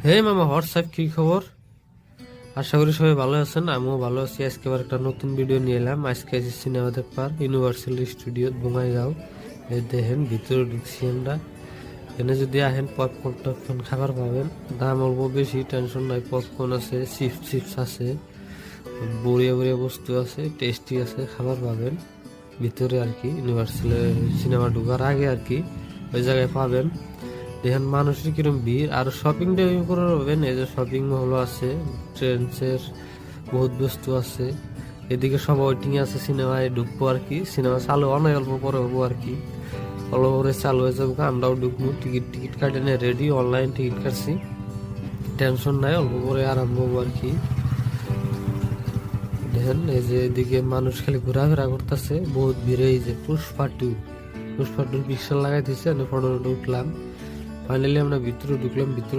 হে মামা হোয়াটসঅ্যাপ, কি খবর? আশা করি সবাই ভালো আছেন, আমিও ভালো আছি। আজকে আবার একটা নতুন ভিডিও নিয়ে এলাম। আজকে আছি সিনেমা দেখবার ইউনিভার্সাল স্টুডিও বঙ্গাইগাঁও। এই দেখেন ভিতরে ঢুকছি আমরা। এখানে যদি আহেন পপকর্ন টপকর্ন খাবার পাবেন, দাম অল্প বেশি, টেনশন নাই। পপকর্ন আছে, চিপস আছে, বড়িয়া বড়িয়া বস্তু আছে, টেস্টি আছে, খাবার পাবেন ভিতরে আর কি। ইউনিভার্সাল সিনেমা ঢোকার আগে আর কি ওই জায়গায় পাবেন। দেখেন মানুষের কিরম ভিড়। আর শপিং করে পাবেন, এই যে শপিং মল আছে, ট্রেন্ডসের বহুত বস্তু আছে। এদিকে সব ওয়েটিং আছে, সিনেমায় ঢুকবো আর কি। সিনেমা চালু অনেক অল্প পরে হবো আর কি, অল্প পরে চালু হয়ে যাবো। আমরাও ঢুকবো, টিকিট কাটে নিয়ে রেডি, অনলাইন টিকিট কাটছি, টেনশন নাই, অল্প পরে আরম্ভ হবো আর কি। দেখেন এই যে এদিকে মানুষ খালি ঘোরাফেরা করতেছে, বহুত ভিড়। এই যে পুষ্পা টু পিকচার লাগাই দিচ্ছে, ফটো উঠলাম। ফাইনালি আমরা ভিতরে ঢুকলাম। ভিতরে